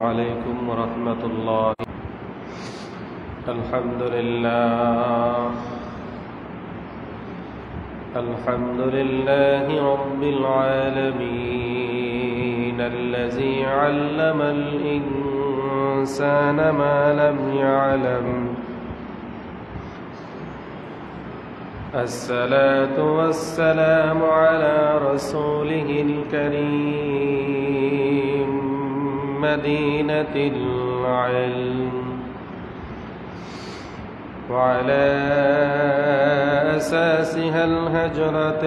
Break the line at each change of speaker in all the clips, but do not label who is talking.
عليكم ورحمة الله. الحمد لله رب العالمين الذي علم الإنسان ما لم يعلم. الصلاة والسلام على رسوله الكريم مدينة العلم، وعلى أساسها الهجرة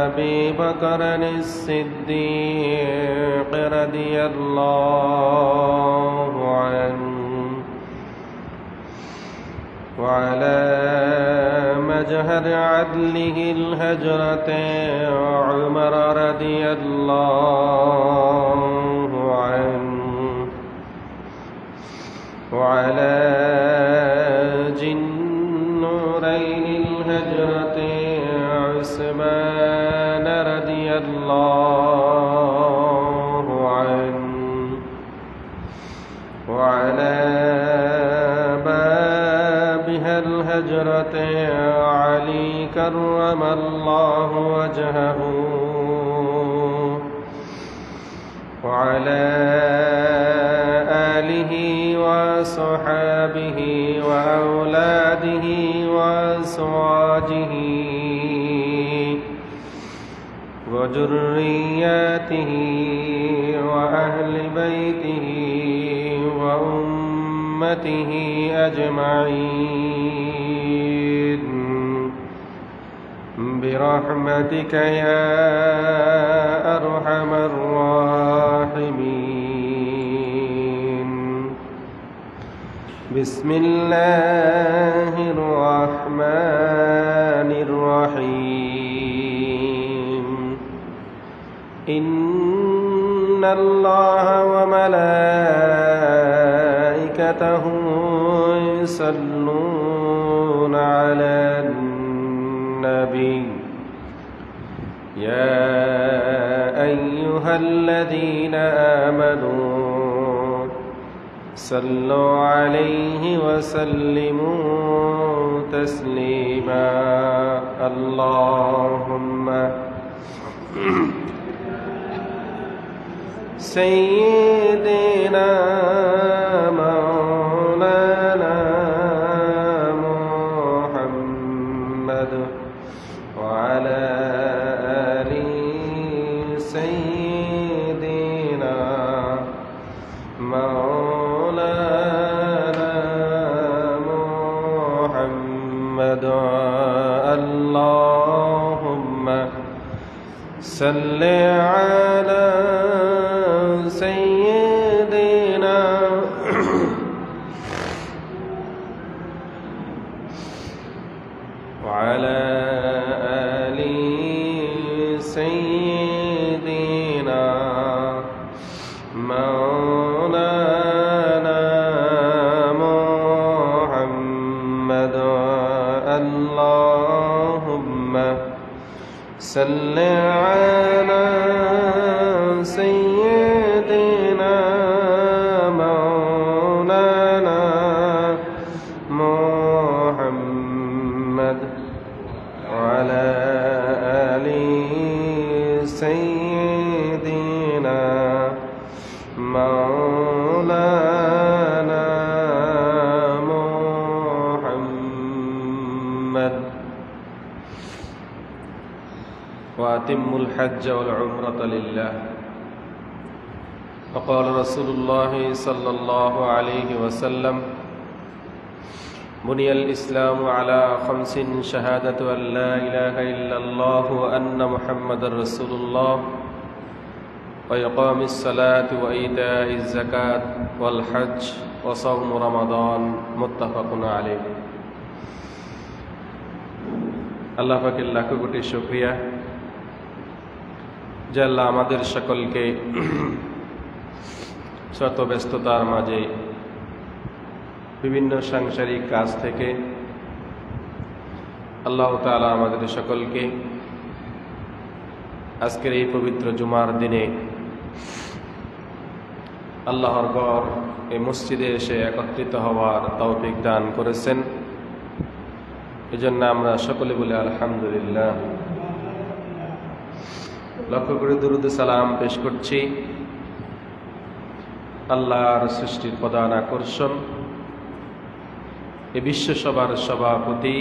أبي بكر الصديق رضي الله عنه، وعلى مجهر عدله الهجرة عمر رضي الله عنه، وعلى جنورين الهجرة عثمان رضي الله عنه، وعلى بابها الهجرة علي كرم الله وجهه، وعلى آله وصحابه وأولاده وأزواجه وذرياته وأهل بيته وأمته أجمعين برحمتك يا أرحم الراحمين. بسم الله الرحمن الرحيم. إن الله وملائكته يصلون على النبي يا أيها الذين آمنوا صلوا عليه وسلموا تسليما. اللهم سيدنا مولانا محمد وعلى آل سيدنا مولانا محمد. اللهم صل على سيدنا وعلى آل سيدنا مولانا محمد. اللهم صل على سيدنا مولانا محمد وعلى آل سيدنا مولانا محمد. وأتموا الحج والعمرة لله. وقال رسول الله صلى الله عليه وسلم: بني الإسلام على 5: شهادة أن لا إله إلا الله وأن محمد رسول الله وإقام الصلاة وإيتاء الزكاة والحج وصوم رمضان. متفق عليه. আল্লাহ পাকের লাখো কোটি শুকরিয়া যে আল্লাহ আমাদের সকলকে শত ব্যস্ততার মাঝে বিভিন্ন সাংসারিক কাজ থেকে আল্লাহ তাআলা আমাদের সকলকে আজকের এই পবিত্র জুমার দিনে আল্লাহর ঘর এই মসজিদে এসে একত্রিত হওয়ার তৌফিক দান করেছেন। এজন্য আমরা সকলে বলি আলহামদুলিল্লাহ। লক্ষ্য করে দুরূদ সালাম পেশ করছি আল্লাহর সৃষ্টির প্রধান আকর্ষণ, এই বিশ্বসভার সভাপতি,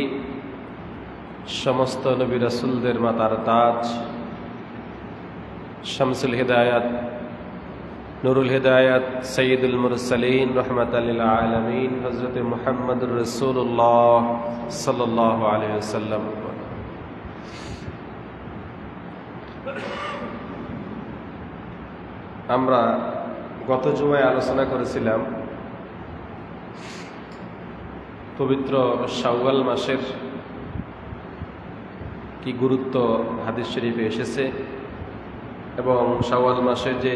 সমস্ত নবী রাসূলদের মাতার তাজ, শামসুল হিদায়াত, নুরুল হিদায়াত, সাইয়্যিদুল মুরসালিন, রাহমাতাল লিল আলামিন, হযরত মুহাম্মদুর রাসূলুল্লাহ সাল্লাল্লাহু আলাইহি ওয়াসাল্লাম। আমরা গত জুমায় আলোচনা করেছিলাম পবিত্র শাওয়াল মাসের কি গুরুত্ব হাদিস শরীফে এসেছে, এবং শাওয়াল মাসের যে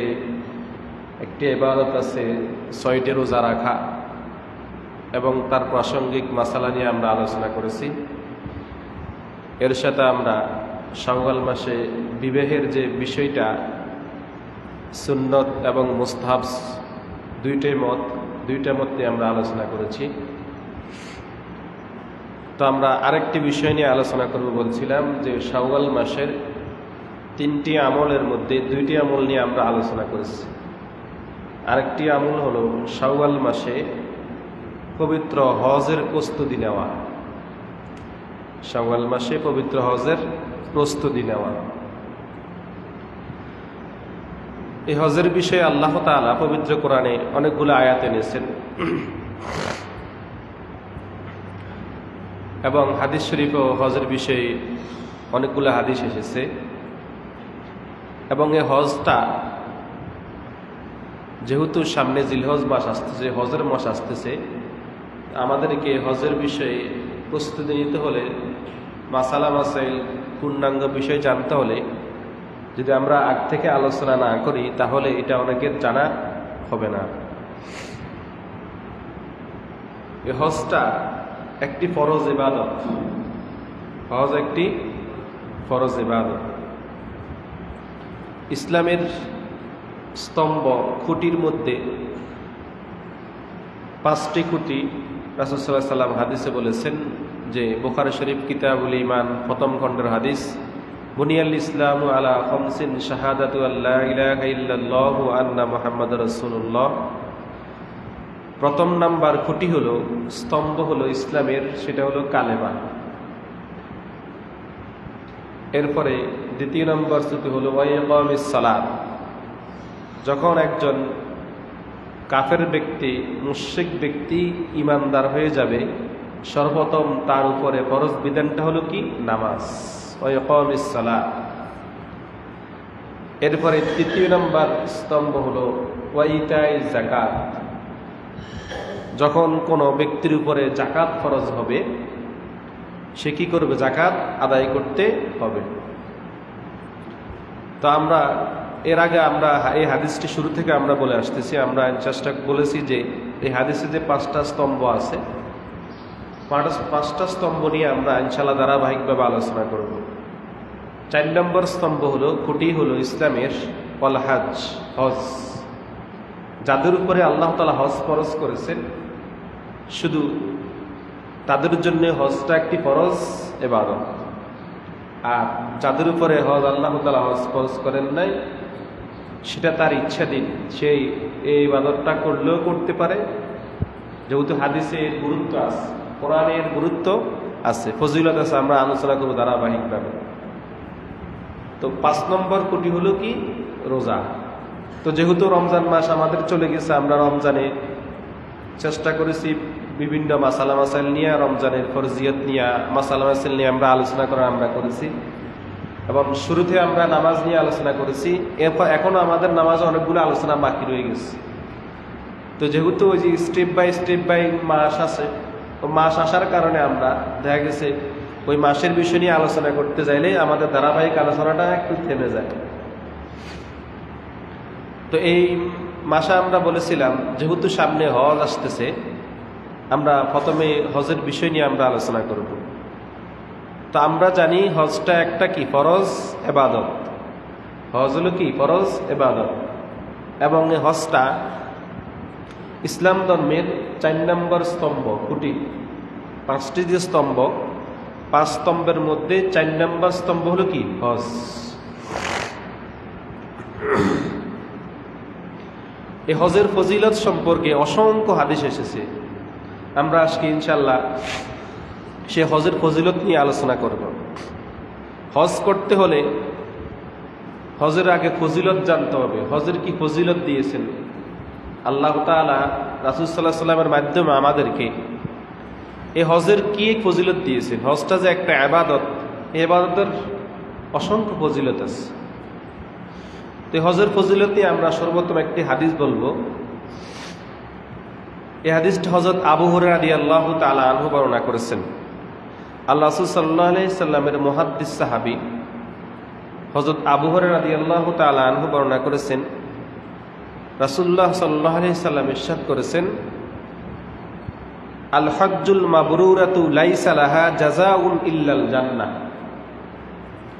একটি ইবাদত আছে 6টি রোজা রাখা, এবং তার প্রাসঙ্গিক মাসালা নিয়ে আমরা আলোচনা করেছি। এর সাথে আমরা শাওয়াল মাসে বিবাহের যে বিষয়টা, সুন্নত এবং মুস্তাহাব দুইটা মত নিয়ে আমরা আলোচনা করেছি। তো আমরা আরেকটি বিষয় নিয়ে আলোচনা করব বলছিলাম যে শাওয়াল মাসের 3টি আমলের মধ্যে 2টি আমল নিয়ে আমরা আলোচনা করেছি। আরেকটি আমল হলো শাওয়াল মাসে পবিত্র হজের প্রস্তুতি নেওয়া। শাওয়াল মাসে পবিত্র হজের প্রস্তুতি নেওয়া। এই হজের বিষয়ে আল্লাহ তাআলা পবিত্র কোরআনে অনেকগুলো আয়াত এনেছেন, এবং হাদিস শরীফেও হজের বিষয়ে অনেকগুলো হাদিস এসেছে। এবং এই হজটা যেহেতু সামনে জিলহজ মাস আসতেছে, হজের মাস আসতেছে, আমাদেরকে হজের বিষয়ে প্রস্তুতি নিতে হলে, মাসালা মাসাইল পূর্ণাঙ্গ বিষয় জানতে হলে যদি আমরা আগ থেকে আলোচনা না করি তাহলে এটা অনেকের জানা হবে না। এই হজটা একটি ফরজ ইবাদত। হজ একটি ফরজ ইবাদত। ইসলামের স্তম্ভ খুঁটির মধ্যে 5টি খুঁটি রাসূল সাল্লাল্লাহু আলাইহি ওয়াসাল্লাম হাদিসে বলেছেন, যে বুখারী শরীফ কিতাবুল ঈমান প্রথম খণ্ডের হাদিস, বুনিয়াল ইসলামু আলা খামসিন শাহাদাতু আল্লা ইলাহা ইল্লাল্লাহু ওয়া আন্না মুহাম্মাদুর রাসূলুল্লাহ। প্রথম নাম্বার খুঁটি হলো, স্তম্ভ হলো ইসলামের, সেটা হলো কালেমা। এরপরে 2য় নম্বর খুঁটি হলো ওয়া ইকামিস সালাত। যখন একজন কাফের ব্যক্তি, মুশরিক ব্যক্তি ইমানদার হয়ে যাবে, সর্বপ্রথম তার উপরে ফরজ বিধানটা হলো কি? নামাজ। ওয়া ইকামিস সালাত। এরপরে 3য় নম্বর স্তম্ভ হলো ওয়া ইতাইজ যাকাত। যখন কোনো ব্যক্তির উপরে যাকাত ফরজ হবে, সে কি করবে? যাকাত আদায় করতে হবে। তো আমরা এর আগে আমরা এই হাদিসটি শুরু থেকে আমরা বলে আসতেছি, আমরা চেষ্টা বলেছি যে এই হাদিসে যে 5টা স্তম্ভ আছে, 5টা স্তম্ভ নিয়ে আমরা ইনশাআল্লাহ ধারাবাহিকভাবে আলোচনা করব। 4 নম্বর স্তম্ভ হলো, খুঁটি হলো ইসলামের ওয়াল হজ, হজ। যাদের উপরে আল্লাহ তাআলা হজ ফরজ করেছেন, শুধু তাদের জন্য হজটা একটি ফরজ ইবাদত। আর যাদের উপরে হজ আল্লাহ তাআলা হজ ফরজ করেন নাই, সেটা তার ইচ্ছাধীন, সেই এই ইবাদতটা করলেও করতে পারে, যেহেতু হাদিসে এর গুরুত্ব আছে, কোরআনের গুরুত্ব আছে, ফজিলত আছে, আমরা আলোচনা করব ধারাবাহিকভাবে। তো 5 নম্বর কোটি হলো কি? রোজা। তো যেহেতু রমজান মাস আমাদের চলে গেছে, আমরা রমজানে চেষ্টা করেছি বিভিন্ন মাসালা মাসাইল নিয়ে, রমজানের ফরজিয়ত নিয়ে, মাসালা মাসাইল নিয়ে আমরা আলোচনা করেছি, এবং শুরুতে আমরা নামাজ নিয়ে আলোচনা করেছি। এরপর এখনো আমাদের নামাজে অনেকগুলো আলোচনা বাকি রয়ে গেছে। তো যেহেতু ওই যে স্টেপ বাই মাস আছে, তো মাস আসার কারণে আমরা দেখা গেছে ওই মাসের বিষয় নিয়ে আলোচনা করতে চাইলে আমাদের ধারাবাহিক আলোচনাটা একটু থেমে যায়। তো এই মাসে আমরা বলেছিলাম যেহেতু সামনে হজ আসতেছে, আমরা প্রথমে হজের বিষয় নিয়ে আমরা আলোচনা করব। তো আমরা জানি হজটা একটা কি? ফরজ ইবাদত। হজ হলো কি? ফরজ ইবাদত। এবং এই হজটা ইসলাম ধর্মের 4 নম্বর স্তম্ভ, খুঁটি। 5টি যে স্তম্ভ, 5 স্তম্ভের মধ্যে 4 নম্বর স্তম্ভ হলো কি? হজ। এই হজের ফজিলত সম্পর্কে অসংখ্য হাদিস এসেছে। আমরা আজকে ইনশাল্লাহ সে হজের ফজিলত নিয়ে আলোচনা করব। হজ করতে হলে হজের আগে ফজিলত জানতে হবে। হজের কি ফজিলত দিয়েছেন আল্লাহ তাআলা রাসূল সাল্লাল্লাহু আলাইহি ওয়াসাল্লামের মাধ্যমে আমাদেরকে, এই হজের কি ফজিলত দিয়েছেন। হজটা যে একটা ইবাদত, এই ইবাদতের অসংখ্য ফজিলত আছে। তো হজের ফজিলত নিয়ে আমরা সর্বপ্রথম একটি হাদিস বলবো। এই হাদিসটা হযরত আবু হুরায়রা রাদিয়াল্লাহু তাআলা আনহু বর্ণনা করেছেন। আল্লাহ রাসূল সাল্লাল্লাহু আলাইহি সাল্লামের মুহাদ্দিস সাহাবী হযরত আবু হুরায়রা রাদিয়াল্লাহু তাআলা আনহু বর্ণনা করেছেন, রাসূলুল্লাহ সাল্লাল্লাহু আলাইহি সাল্লাম ইরশাদ করেছেন, আল হজ্জুল মাবরুরাতু লাইসা লাহা জাযাউন ইল্লাল জান্নাহ।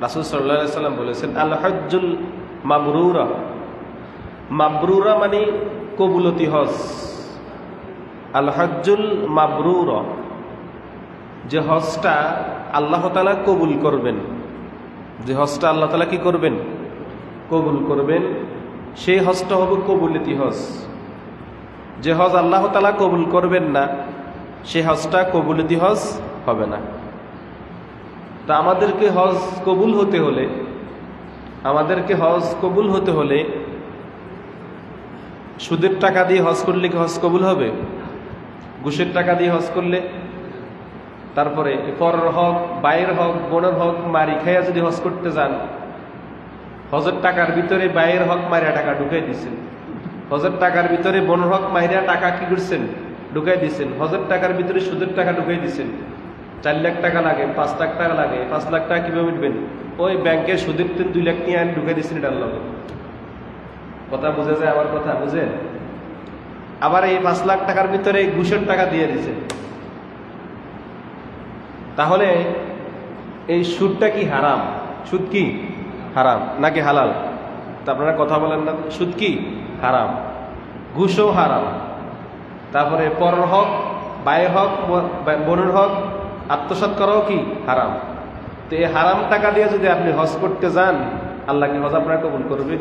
রাসূল সাল্লাল্লাহু আলাইহি সাল্লাম বলেছেন, আল হজ্জুল মাবরুরা, মাবরুরা মানে কবুলতি হজ। আল হজ্জুল মাবরুরা, যে হজটা আল্লাহ তাআলা কবুল করবেন, যে হজটা আল্লাহ তাআলা কি করবেন? কবুল করবেন, সেই হজটা হবে কবুলতি হজ। যে হজ আল্লাহ তাআলা কবুল করবেন না, সেই হজটা কবুলতি হজ হবে না। তা আমাদেরকে হজ কবুল হতে হলে, আমাদেরকে হজ কবুল হতে হলে সুদের টাকা দিয়ে হজ করলে কি হজ কবুল হবে? ঘুষের টাকা দিয়ে হজ করলে, তারপরে পরের হক, বাইরের হক, বোনের হক মারি খাইয়া যদি হজ করতে যান, হজের টাকার ভিতরে বাইরের হক মারিয়া টাকা ঢুকাই দিচ্ছেন, হজের টাকার ভিতরে বোনের হক মারিয়া টাকা কি করছেন? ঢুকাই দিচ্ছেন। হজের টাকার ভিতরে সুদের টাকা ঢুকাই দিচ্ছেন। 4 লাখ টাকা লাগে, 5 লাখ টাকা লাগে, 5 লাখ টাকা কিভাবে উঠবেন? ওই ব্যাংকের সুদের 2 লাখ নিয়ে আনি ঢুকাই দিচ্ছেন। এটার লগে কথা বুঝে যায়? আমার কথা বুঝেন? আবার এই 5 লাখ টাকার ভিতরে ঘুষের টাকা দিয়ে দিচ্ছেন। তাহলে এই সুদটা কি হারাম? সুদ কি হারাম নাকি হালাল? তা আপনারা কথা বলেন না। সুদ কি হারাম, ঘুষও হারাম, তারপরে পরের হক, ভাইয়ের হক, বোনের হক আত্মসাৎ করাও কি হারাম। তো এই হারাম টাকা দিয়ে যদি আপনি হজ করতে যান, আল্লাহ কি হজ আপনার কবুল করবে?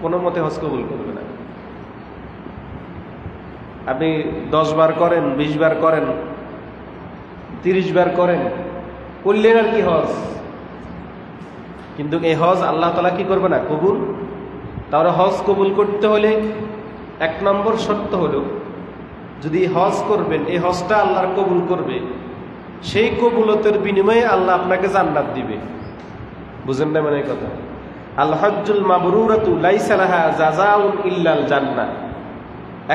কোনো মতে হজ কবুল করবে না। আপনি 10 বার করেন, 20 বার করেন, 30 বার করেন, করলেন আর কি হজ, কিন্তু এই হজ আল্লাহ তাআলা কি করবে না? কবুল। তাহলে হজ কবুল করতে হলে 1 নম্বর শর্ত হলো, যদি হজ করবেন, এই হজটা আল্লাহর কবুল করবে, সেই কবুলতের বিনিময়ে আল্লাহ আপনাকে জান্নাত দিবে। বুঝেন না মানে কথা? আল হজ্জুল মাবরুরাতু লাইসা লাহা জাযাউন ইল্লাল জান্নাহ।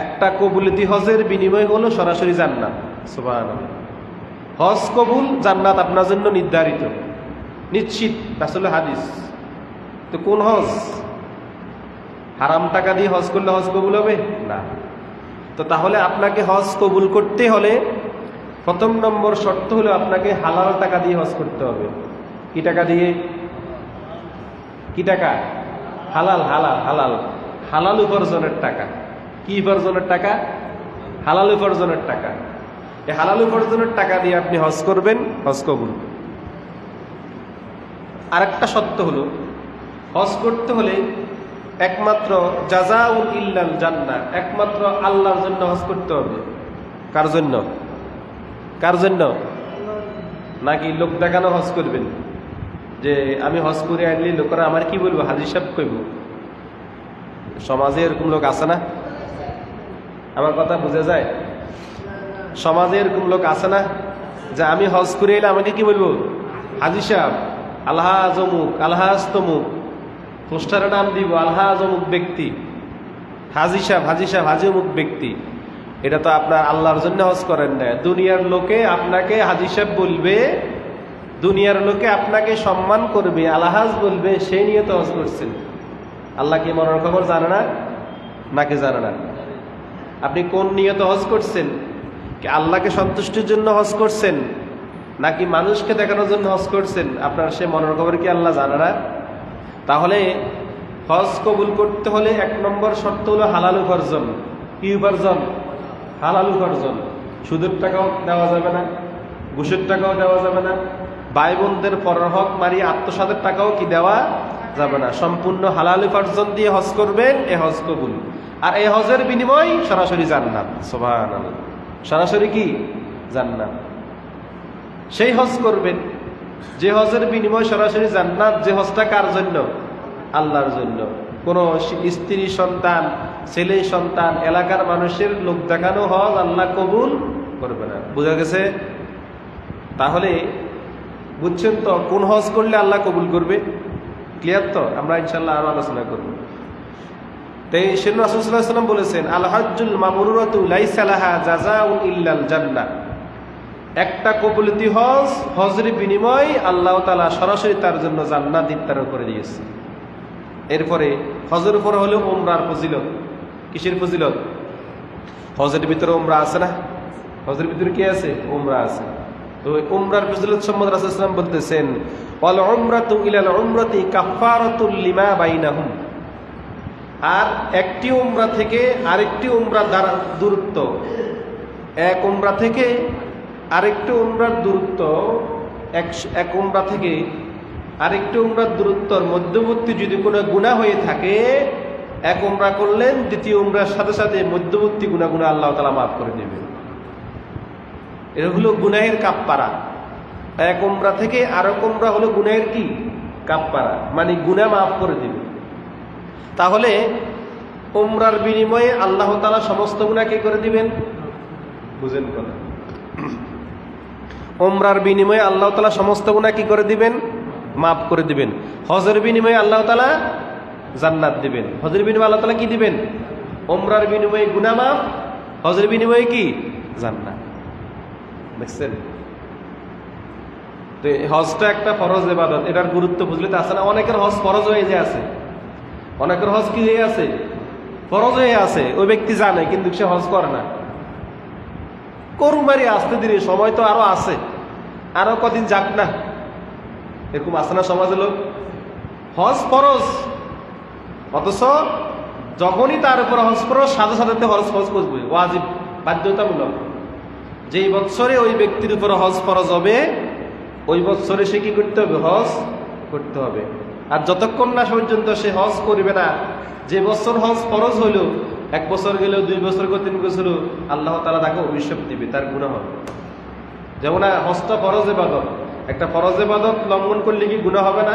একটা কবুলতি হজের বিনিময় হলো সরাসরি জান্নাত। সুবহানাল্লাহ। হজ কবুল, জান্নাত আপনার জন্য নির্ধারিত, নিশ্চিত। আসলে হাদিস। তো কোন হজ? হারাম টাকা দিয়ে হজ করলে হজ কবুল হবে না। তো তাহলে আপনাকে হজ কবুল করতে হলে 1ম নম্বর শর্ত হলো আপনাকে হালাল টাকা দিয়ে হজ করতে হবে। কি টাকা দিয়ে? কি টাকা? হালাল, হালাল, হালাল, হালাল উপার্জনের টাকা। কি উপার্জনের টাকা? হালাল উপার্জনের টাকা। এই হালাল উপার্জনের টাকা দিয়ে আপনি হজ করবেন, হজ কবুল। আরেকটা শর্ত হলো, হজ করতে হলে একমাত্র জাযাউন ইল্লাল জান্নাহ, একমাত্র আল্লাহর জন্য হজ করতে হবে। কার জন্য? কার জন্য? নাকি লোক দেখানো হজ করবেন, যে আমি হজ করে আনলি লোকেরা আমার কি বলবো, হাজী সাহেব কইব? সমাজে এরকম লোক আছে না? আমার কথা বুঝে যায়? সমাজে এরকম লোক আছে না, যে আমি হজ করে এলে আমাকে কি বলবো? হাজী সাহেব, আলহাজ অমুক, আলহাজ তমুক, পোস্টারে নাম দিব, আলহাজ অমুক ব্যক্তি, হাজী সাহেব, হাজী সাহেব, হাজী অমুক ব্যক্তি। এটা তো আপনার আল্লাহর জন্য হজ করেন না। দুনিয়ার লোকে আপনাকে হাজী সাহেব বলবে, দুনিয়ার লোকে আপনাকে সম্মান করবে, আলহাজ বলবে, সেই নিয়ে তো হজ করছেন। আল্লাহ কি মনের খবর জানে না নাকি জানে না? আপনি কোন নিয়তে হজ করছেন? কি আল্লাহকে সন্তুষ্টির জন্য হজ করছেন, নাকি মানুষকে দেখানোর জন্য হজ করছেন? আপনার সে মনের খবর কি আল্লাহ জানে না? তাহলে হজ কবুল করতে হলে 1 নম্বর শর্ত হলো হালাল উপার্জন। কি উপার্জন? হালাল উপার্জন। সুদের টাকাও দেওয়া যাবে না, ঘুষের টাকাও দেওয়া যাবে না, ভাই বোনদের পরের হক মারিয়ে আত্মসাতের টাকাও কি দেওয়া যাবে না। সম্পূর্ণ হালাল উপার্জন দিয়ে হজ করবেন, এ হজ কবুল। আর এই হজের বিনিময় সরাসরি জান্নাত। সুবহানাল্লাহ, সরাসরি কি? জান্নাত। সেই হজ করবেন যে হজের বিনিময় সরাসরি জান্নাত। যে হজটা কার জন্য? আল্লাহর জন্য। কোন স্ত্রী সন্তান, ছেলে সন্তান, এলাকার মানুষের লোক দেখানো হজ আল্লাহ কবুল করবে না। বুঝা গেছে? তাহলে বুঝছেন তো কোন হজ করলে আল্লাহ কবুল করবে? ক্লিয়ার তো? আমরা ইনশাল্লাহ আরো আলোচনা করব। তাই রাসূল সাল্লাল্লাহু আলাইহি ওয়াসাল্লাম বলেছেন, আল হজ্জুল মাবরুরাতু লাইসা লাহা জাযাউন ইল্লাল জান্নাহ। একটা কবুলতি হজ, হজের বিনিময় আল্লাহ তাআলা সরাসরি তার জন্য জান্নাত নির্ধারণ করে দিয়েছে। এরপরে হজের উপর হলো উমরার ফজিলত। কিসের ফজিলত? হজের ভিতরে উমরা আছে না? হজের ভিতরে কি আছে? উমরা আছে। তো উমরার ফজিলত সম্বন্ধে রাসূল সাল্লাল্লাহু আলাইহি ওয়াসাল্লাম বলতেছেন, ওয়াল উমরাতু ইলাল উমরাতি কাফফারাতুল লিমা বাইনাহুম। আর একটি উমরা থেকে আরেকটি উমরা দ্বারা দূরত্ব, এক উমরা থেকে আরেকটি উমরার দূরত্ব, এক উমরা থেকে আরেকটি উমরার দূরত্বর মধ্যবর্তী যদি কোনো গুনাহ হয়ে থাকে, এক উমরা করলেন, দ্বিতীয় উমরার সাথে সাথে মধ্যবর্তী গুনাহগুলো আল্লাহ তাআলা মাফ করে দেবেন। এটা হলো গুনাহের কাফফারা। এক উমরা থেকে আরেক উমরা হলো গুনাহের কি? কাফফারা, মানে গুনাহ মাফ করে দেবে। তাহলে উমরার বিনিময়ে আল্লাহ তাআলা সমস্ত গুনাহ কি করে দিবেন? বুঝেন কথা? উমরার বিনিময়ে আল্লাহ তাআলা সমস্ত গুনাহ কি করে দিবেন? মাফ করে দিবেন। হজের বিনিময়ে আল্লাহ তাআলা জান্নাত দিবেন। হজের বিনিময়ে আল্লাহ তাআলা কি দিবেন? উমরার বিনিময়ে গুনাহ মাফ, হজের বিনিময়ে কি? জান্নাত। দেখছেন? তো হজটা একটা ফরজ ইবাদত। এটার গুরুত্ব বুঝলে তো আছে না? অনেকের হজ ফরজ হয়ে যায় আছে, অনেকের হজ কি হয়ে আছে? ফরজ হয়ে আছে। ওই ব্যক্তি জানে কিন্তু সে হজ করে না। করুমারি আসতে ধীরে, সময় তো আরো আছে, আরো কদিন যাক না, এরকম আছে না সমাজের লোক? হজ ফরজ, অথচ যখনই তার উপর হজ ফরজ সাথে সাথে হজ করবে, ওয়াজিব, বাধ্যতামূলক। যেই বৎসরে ওই ব্যক্তির উপর হজ ফরজ হবে, ওই বৎসরে সে কি করতে হবে? হজ করতে হবে। আর যতক্ষণ না পর্যন্ত সে হজ করবে না, যে বছর হজ ফরজ হইল, 1 বছর গেল, 2 বছর গেল, 3 বছর, আল্লাহ তাআলা তাকে অভিশাপ দিবে, তার গুনাহ হবে। যেমন হজটা ফরজ ইবাদত, একটা ফরজ ইবাদত লঙ্ঘন করলে কি গুনাহ হবে না?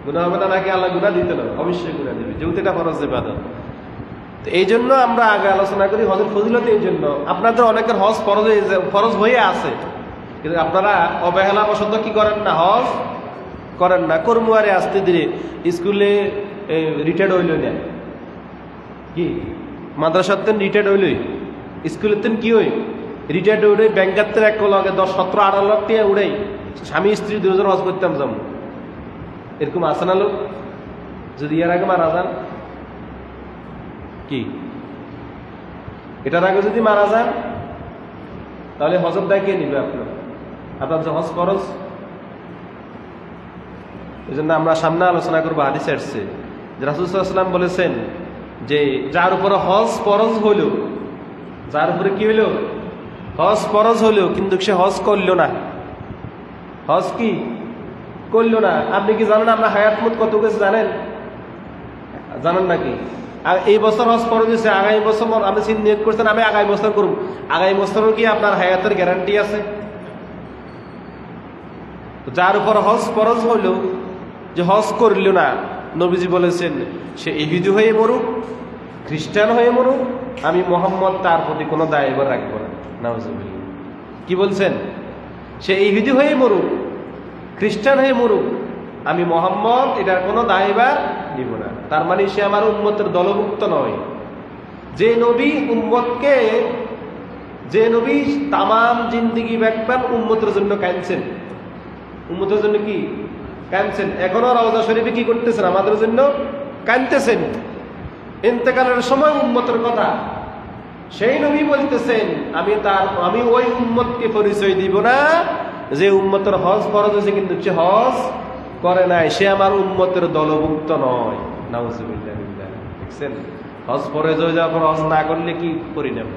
গুনাহ হবে না নাকি আল্লাহ গুনাহ দিতে না? অবশ্যই গুনাহ দিবে, যেহেতু এটা ফরজ ইবাদত। তো এই জন্য আমরা আগে আলোচনা করি হজের ফজিলত। এই জন্য আপনাদের অনেকের হজ ফরজ হয়ে আছে, কিন্তু আপনারা অবহেলা বশত কি করেন না? হজ করেন না। কর্মুয়ারে আসতে ধীরে, স্কুলে রিটায়ার্ড হইল না, কি মাদ্রাসার তেন রিটায়ার্ড হইলই, স্কুলের তেন কি হই রিটায়ার্ড উড়ে, ব্যাংকার তেন 1 লগে 10, 17, 18 লাখ টাকা উড়াই, স্বামী স্ত্রী 2 জন হজ করতাম যাম। এরকম আছে না লোক? যদি এর আগে মারা যান, কি এটার আগে যদি মারা যান, তাহলে হজের দায় কে নিবে? আপনার যে হজ ফরজ। এই জন্য আমরা সামনে আলোচনা করবো, হাদিসে আসছে যে রাসূল সাল্লাল্লাহু আলাইহি ওয়াসাল্লাম বলেছেন যে যার উপরে হজ ফরজ হইল, যার উপরে কি হইল? হজ ফরজ হইল, কিন্তু সে হজ করল না। হজ কি করল না? আপনি কি জানেন আমরা হায়াত মুত কত গেছে জানেন? জানেন নাকি? আর এই বছর হজ ফরজ হয়েছে, আগামী বছর আপনি নিয়োগ করছেন আমি আগামী বছর করব, আগামী বছরও কি আপনার হায়াতের গ্যারান্টি আছে? যার উপর হজ ফরজ হইল, যে হজ করল না, নবীজি বলেছেন সে ইহুদি হয়ে মরুক, খ্রিস্টান হয়ে মরুক, আমি মুহাম্মদ তার প্রতি কোনো দায়ভার রাখবো না। নাউজুবিল্লাহ। কি বলছেন? সে ইহুদি হয়ে মরুক, খ্রিস্টান হয়ে মরুক, আমি মুহাম্মদ এটার কোনো দায়ভার নিব না। তার মানে সে আমার উম্মতের দলভুক্ত নয়। যে নবী উম্মতকে, যে নবী তামাম জিন্দেগি ব্যাকপান উম্মতের জন্য কাঁদছেন, উম্মতের জন্য কি কাঁদছেন, এখনো রওজা শরীফে কি করতেছেন? আমাদের জন্য কাঁদতেছেন। ইন্তেকালের সময় উম্মতের কথা, সেই নবী বলতেছেন আমি ওই উম্মতকে পরিচয় দিব না যে উম্মতের হজ ফরজ হয়েছে কিন্তু সে হজ করে নাই, সে আমার উম্মতের দলভুক্ত নয়। নাউজুবিল্লাহ। দেখছেন? হজ ফরজ হয়ে যাওয়ার পর হজ না করলে কি পরিণাম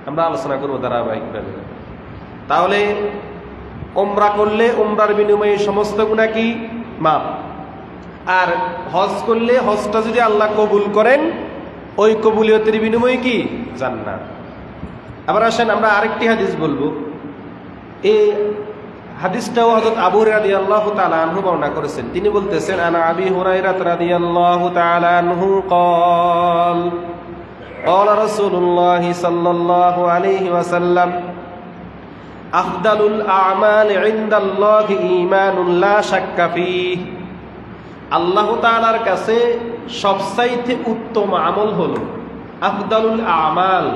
আমরা আলোচনা করবো ধারাবাহিকভাবে। তাহলে ওমরা করলে ওমরার বিনিময়ে সমস্ত গুনাহ কি মাফ, আর হজ করলে হজটা যদি আল্লাহ কবুল করেন ওই কবুলিয়তের বিনিময়ে কি জান্নাত। আবার আসেন আমরা আরেকটি হাদিস বলবো, এই হাদিসটাও হযরত আবু হুরায়রা রাদিয়াল্লাহু তাআলা আনহু বর্ণনা করেছেন। তিনি বলতেছেন, আনা আবি হুরায়রা রাদিয়াল্লাহু তাআলা আনহু قال قال رسول الله صلى الله عليه وسلم أفضل الأعمال عند الله إيمان لا شك فيه। আল্লাহ তাআলার কাছে সবচাইতে উত্তম আমল হলো আফদালুল আমাল।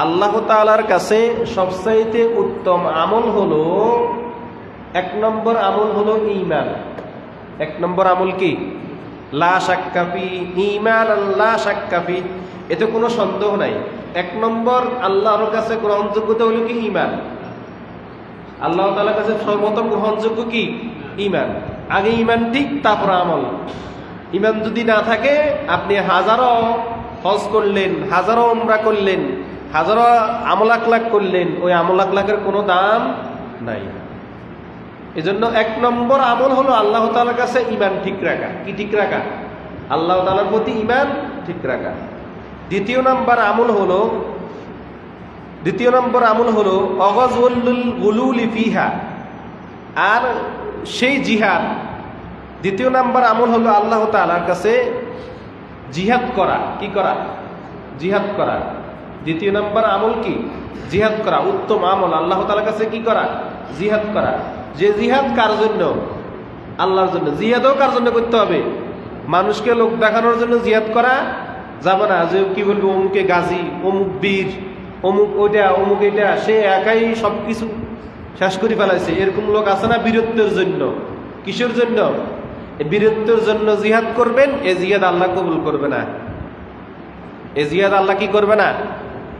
আল্লাহ তাআলার কাছে সবচাইতে উত্তম আমল হলো, এক নম্বর আমল হলো ঈমান। এক নম্বর আমল কি? লা শাক্কা ফি, ঈমান লা শাক্কা ফি, এতে কোনো সন্দেহ নাই। এক নম্বর আল্লাহর কাছে গ্রহণযোগ্যতা হলো কি? ঈমান। আল্লাহ তাআলার কাছে সর্বপ্রথম গ্রহণযোগ্য কি? ঈমান। আগে ঈমান ঠিক, তারপর আমল। ঈমান যদি না থাকে, আপনি হাজারো হজ করলেন, হাজারো উমরা করলেন, হাজারো আমল আখলাক করলেন, ওই আমল আখলাকের কোনো দাম নাই। এজন্য এক নম্বর আমল হলো আল্লাহ তাআলার কাছে ঈমান ঠিক রাখা। কি ঠিক রাখা? আল্লাহ তাআলার প্রতি ঈমান ঠিক রাখা। দ্বিতীয় নম্বর আমল হলো অগজউল গুলুল ফিহা, আর সেই জিহাদ। দ্বিতীয় নম্বর আমল হলো আল্লাহ তাআলার কাছে জিহাদ করা। কি করা? জিহাদ করা। দ্বিতীয় নম্বর আমল কি? জিহাদ করা। উত্তম আমল আল্লাহ তাআলার কাছে কি করা? জিহাদ করা। যে জিহাদ কার জন্য? আল্লাহর জন্য। জিহাদও কার জন্য করতে হবে? মানুষকে লোক দেখানোর জন্য জিহাদ করা যাবে না। যে কি বলবো, অমুকে গাজী, অমুক বীর, অমুক ওইটা, অমুক এটা, সে একাই সবকিছু শেষ করে ফেলাইছে, এরকম লোক আছে না? বীরত্বের জন্য। কিসের জন্য? বীরত্বের জন্য জিহাদ করবেন, এ জিহাদ আল্লাহ কবুল করবে না। এ জিহাদ আল্লাহ কি করবে না?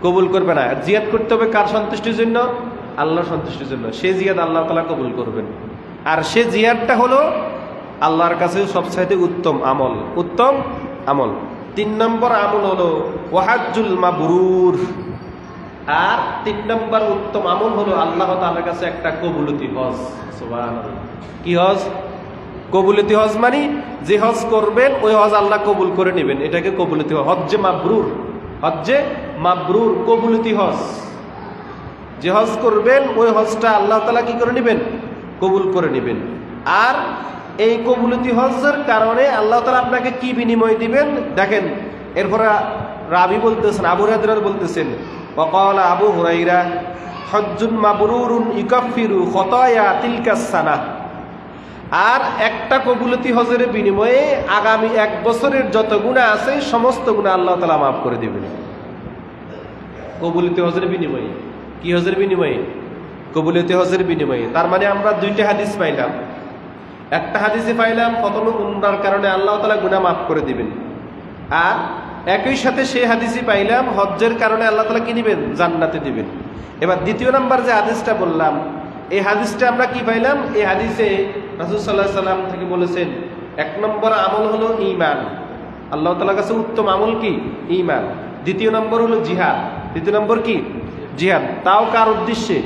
কবুল করবে না। জিহাদ করতে হবে কার সন্তুষ্টির জন্য? আল্লাহর সন্তুষ্টির জন্য। সে জিহাদ আল্লাহ তাআলা কবুল করবেন। আর সে জিহাদটা হলো আল্লাহর কাছে সবচাইতে উত্তম আমল। উত্তম আমল। 3 নম্বর আমল হলো ওয়াহাজ্জুল মাবরুর। আর 3 নম্বর উত্তম আমল হলো আল্লাহ তাআলার কাছে একটা কবুলতি হজ। সুবহানাল্লাহ। কি হজ? কবুলতি হজ। মানে যে হজ করবেন ওই হজ আল্লাহ কবুল করে নেবেন, এটাকে কবুলতি হজ। হজ্জে মাবরুর। হজ্জে মাবরুর, কবুলতি হজ। যে হজ করবেন ওই হজটা আল্লাহ তাআলা কি করে নেবেন? কবুল করে নেবেন। আর এই কবুলতি হজের কারণে আল্লাহ তাআলা আপনাকে কি বিনিময় দিবেন দেখেন। এরপরে রাবি বলতেছেন, আবু হুরায়রা বলতেছেন, ওয়াকালা আবু হুরায়রা হজ্জুন মাবরুরুন ইউকাফিরু খতায়া তিলকাস সানাহ। আর একটা কবুলতি হজের বিনিময়ে আগামী 1 বছরের যত গুনাহ আছে সমস্ত গুনাহ আল্লাহ তাআলা মাফ করে দিবেন। কবুলতি হজের বিনিময়ে। কি হজের বিনিময়ে? কবুলতি হজের বিনিময়ে। তার মানে আমরা 2টা হাদিস পাইলাম। একটা হাদিসে পাইলাম প্রথমে উমরার কারণে আল্লাহ তাআলা গুনাহ মাফ করে দিবেন, আর একই সাথে সেই হাদিসে পাইলাম হজ্জের কারণে আল্লাহ তাআলা কি দিবেন? জান্নাতে দিবেন। এবার দ্বিতীয় নাম্বার যে হাদিসটা বললাম, এই হাদিসটা আমরা কি পাইলাম? এই হাদিসে রাসূল সাল্লাল্লাহু আলাইহি ওয়াসাল্লাম থেকে বলেছেন 1 নম্বর আমল হলো ঈমান। আল্লাহ তাআলার কাছে উত্তম আমল কি? ঈমান। দ্বিতীয় নম্বর হলো জিহাদ। দ্বিতীয় নম্বর কি? জিহাদ। তাও কার উদ্দেশ্যে?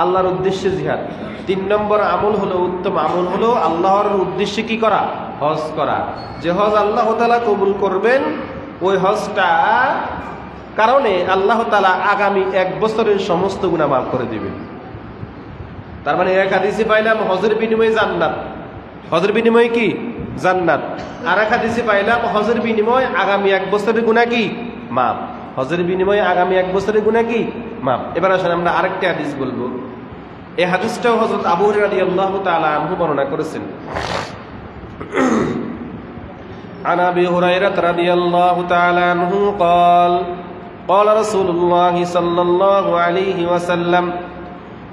আল্লাহর উদ্দেশ্যে জিহাদ। 3 নম্বর আমল হলো, উত্তম আমল হলো আল্লাহর উদ্দেশ্যে কি করা? হজ করা। যে হজ আল্লাহ তাআলা কবুল করবেন ওই হজটা কারণে আল্লাহ তাআলা আগামী 1 বছরের সমস্ত গুনাহ মাফ করে দিবেন। তার মানে এক হাদিসে পাইলাম হজের বিনিময়ে জান্নাত। হজের বিনিময়ে কি? জান্নাত। আর এক হাদিসে পাইলাম হজের বিনিময়ে আগামী 1 বছরের গুনাহ কি? মাফ। হজের বিনিময়ে আগামী 1 বছরের গুনাহ কি? মাফ। এবার আসলে আমরা আরেকটা হাদিস বলবো। এই হাদিসটাও হযরত আবু হুরায়রা রাদিয়াল্লাহু তাআলা আনহু বর্ণনা করেছেন। عن أبي هريرة رضي الله تعالى عنه قال قال رسول الله صلى الله عليه وسلم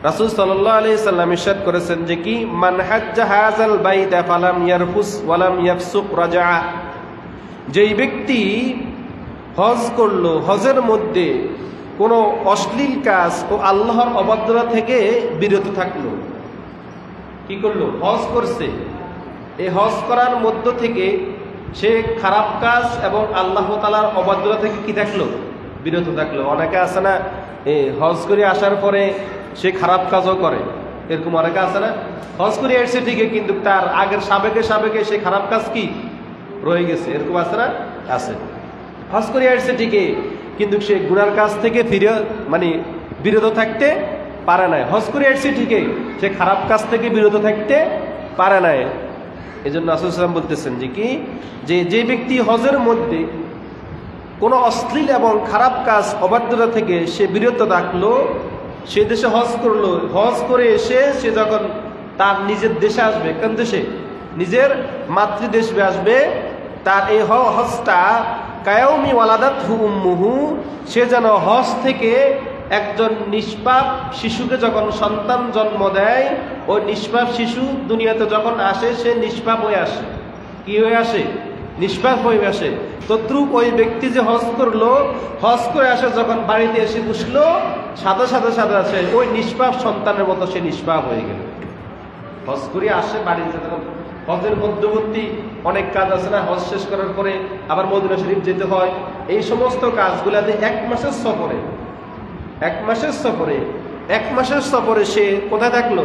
রাসূল সাল্লাল্লাহু আলাইহি সাল্লাম ইরশাদ করেছেন যে কি, মান হাজ্জা হাযাল বাইতা ফালাম ইয়ারফুস ওয়ালাম ইয়াফসুক রাজা। যেই ব্যক্তি হজ করলো, হজের মধ্যে কোনো অশ্লীল কাজ ও আল্লাহর অবাধ্যতা থেকে বিরত থাকলো। কি করলো? হজ করছে। এই হজ করার মধ্য থেকে সে খারাপ কাজ এবং আল্লাহ তাআলার অবাধ্যতা থেকে কি থাকলো, বিরত থাকলো। অনেকে আছে না হজ করে আসার পরে সে খারাপ কাজও করে, এরকম অনেকে আছে না, হজ করে এসছে ঠিকই কিন্তু তার আগের সাবেকে সে খারাপ কাজ কি রয়ে গেছে, এরকম আছে না, আছে। হজ করে এসছে ঠিকই কিন্তু সে গুনার কাজ থেকে বিরত থাকতে পারে নাই। হজ করে এসছে ঠিকই সে খারাপ কাজ থেকে বিরত থাকতে পারে নাই। এই জন্য রাসূল সাল্লাল্লাহু আলাইহি ওয়াসাল্লাম বলতেছেন যে কি, যে ব্যক্তি হজের মধ্যে কোনো অশ্লীল এবং খারাপ কাজ অবাধ্যতা থেকে সে বিরত থাকলো, সে দেশে হজ করলো, হজ করে এসে সে যখন তার নিজের দেশে আসবে, কোন দেশে, নিজের মাতৃদেশে আসবে, তার এই হজটা কায়াউমি ওয়ালাদাতহু উম্মুহু, সে যেন হজ থেকে একজন নিষ্পাপ শিশুকে যখন সন্তান জন্ম দেয়, ওই নিষ্পাপ শিশু দুনিয়াতে যখন আসে সে নিষ্পাপ হয়ে আসে। কি হয়ে আসে? নিষ্পাপ হয়ে আসে। তদ্রূপ ওই ব্যক্তি যে হজ করলো, হজ করে আসে যখন বাড়িতে এসে বসলো, সাথে আসে ওই নিষ্পাপ সন্তানের মতো সে নিষ্পাপ হয়ে গেল। হজ করে আসে বাড়িতে, তখন হজের মধ্যবর্তী অনেক কাজ আছে না, হজ শেষ করার পরে আবার মদিনা শরীফ যেতে হয়, এই সমস্ত কাজগুলাতে এক মাসের সফরে সে কোথায় থাকলো?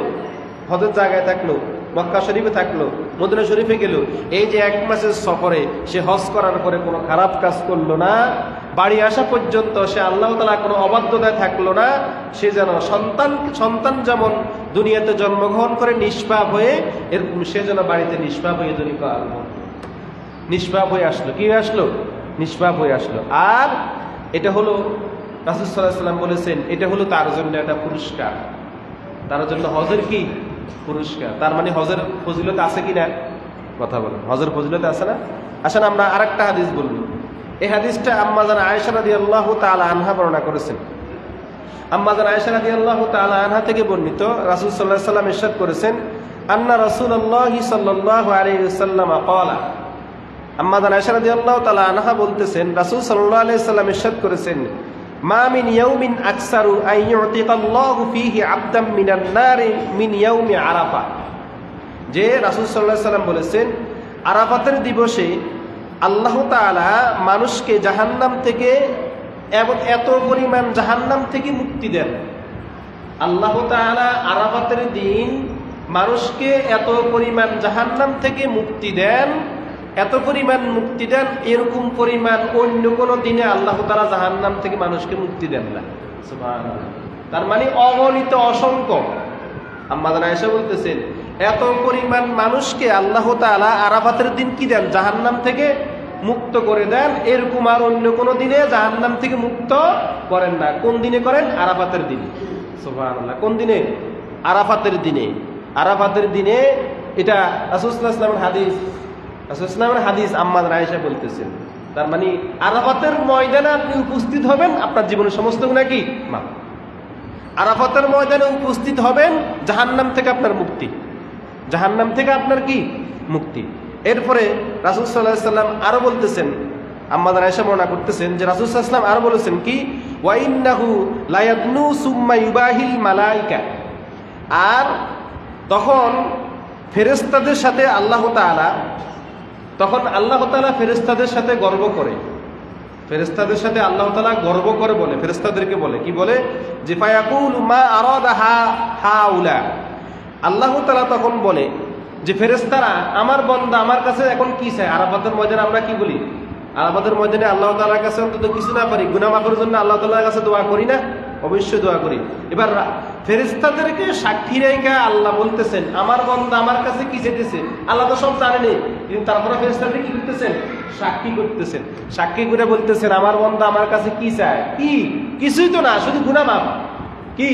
হজের জায়গায় থাকলো, মক্কা শরীফে থাকলো, মদিনা শরীফে গেল। এই যে এক মাসের সফরে সে হজ করার পরে কোনো খারাপ কাজ করলো না, বাড়ি আসা পর্যন্ত সে আল্লাহ তাআলা কোনো অবাধ্যতায় থাকলো না। সে যেন সন্তান যেমন দুনিয়াতে জন্মগ্রহণ করে নিষ্পাপ হয়ে, এরকম সে যেন বাড়িতে নিষ্পাপ হয়ে নিষ্পাপ হয়ে আসলো। কি আসলো? নিষ্পাপ হয়ে আসলো। আর এটা হলো রাসূল সাল্লাল্লাহু আলাইহি ওয়াসাল্লাম বলেছেন, এটা হলো তার জন্য একটা পুরস্কার, তার জন্য হজের কি পুরস্কার। তার মানে হজের ফজিলত আছে কিনা, কথা বলেন, হজের ফজিলত আছে না? আসেন আমরা আরেকটা হাদিস বলবো। এই হাদিসটা আম্মা জান আয়েশা রাদিয়াল্লাহু তাআলা আনহা বর্ণনা করেছেন। আম্মা জান আয়েশা রাদিয়াল্লাহু তাআলা আনহা থেকে বর্ণিত, রাসূল সাল্লাল্লাহু আলাইহি ওয়াসাল্লাম ইরশাদ করেছেন, আন্না রাসূলুল্লাহি সাল্লাল্লাহু আলাইহি ওয়াসাল্লাম ক্বালা। আম্মা জান আয়েশা রাদিয়াল্লাহু তাআলা আনহা বলতেছেন, রাসূল সাল্লাল্লাহু আলাইহি ওয়াসাল্লাম ইরশাদ করেছেন, মা মিন ইয়াউমিন আকসারু আন ইউতিকাল্লাহু ফীহি আবদাম মিনান নারি মিন ইয়াউমি আরাফা। যে রাসূল সাল্লাল্লাহু আলাইহি ওয়াসাল্লাম বলেছেন, আরাফাতের দিবসে আল্লাহ তাআলা মানুষকে জাহান্নাম থেকে এত পরিমাণ জাহান্নাম থেকে মুক্তি দেন। আল্লাহ তাআলা আরাফাতের দিন মানুষকে এত পরিমাণ জাহান্নাম থেকে মুক্তি দেন, এত পরিমাণ মুক্তি দেন, এরকম পরিমাণ অন্য কোনো দিনে আল্লাহ তাআলা জাহান্নাম থেকে মানুষকে মুক্তি দেন না। সুবহানাল্লাহ। তার মানে অগণিত, অসংখ্য। আম্মা জান আয়েশা বলতেছেন, এত পরিমাণ মানুষকে আল্লাহ তাআলা আরাফাতের দিন কি দেন? জাহান্নাম থেকে মুক্ত করে দেন। এরকম আর অন্য কোনো দিনে জাহান্নাম থেকে মুক্ত করেন না। কোন দিনে করেন? আরাফাতের দিনে। সুবহানাল্লাহ। কোন দিনে? আরাফাতের দিনে। আরাফাতের দিনে, এটা রাসূল সাল্লাল্লাহু আলাইহি ওয়াসাল্লামের হাদিস। রাসূল সাল্লাল্লাহু আলাইহি ওয়াসাল্লামের হাদিস আম্মা জান আয়েশা বলতেছেন। তার মানে আরাফাতের ময়দানে আপনি উপস্থিত হবেন, আপনার জীবনের সমস্ত গুনাহ কি মাফ। আরাফাতের ময়দানে উপস্থিত হবেন, জাহান্নাম থেকে আপনার মুক্তি, জাহান্নাম থেকে আপনার কি মুক্তি। এরপরে রাসূল সাল্লাল্লাহু আলাইহি ওয়াসাল্লাম আরো বলতেছেন, আম্মা জান আয়েশা বর্ণনা করতেছেন যে রাসূল সাল্লাল্লাহু আলাইহি ওয়াসাল্লাম আরো বলেছেন কি, ওয়া ইন্নাহু লা ইয়াদনু সুম্মা ইউবাহিল মালায়েকা। আর তখন ফেরেশতাদের সাথে আল্লাহ তাআলা ফেরেশতাদের সাথে গর্ব করে, ফেরেশতাদের সাথে আল্লাহ তাআলা গর্ব করে বলে, ফেরেশতাদেরকে বলে, কি বলে, যে ফায়াকুলু মা আরাদা হাউলা। আল্লাহ তাআলা তখন বলে যে ফেরেশতারা, আমার বান্দা আমার কাছে এখন কি চায়? আরাফাতের ময়দানে আমরা কি বলি? আরাফাতের ময়দানে আল্লাহ তাআলার কাছে অন্তত কিছু না পারি, গুনাহ মাফের জন্য আল্লাহ তাআলার কাছে দোয়া করি না? অবশ্যই দোয়া করি। এবার ফেরেশতাদেরকে সাক্ষী রেখে আল্লাহ বলতেছেন, আমার বান্দা আমার কাছে কি চাইতেছে? আল্লাহ তো সব জানেন, কিন্তু তারপরে ফেরেশতাদেরকে কি করতেছেন? সাক্ষী করতেছেন। সাক্ষী করে বলতেছেন, আমার বান্দা আমার কাছে কি চায়? কি? কিছুই তো না, শুধু গুনাহ মাফ। কি?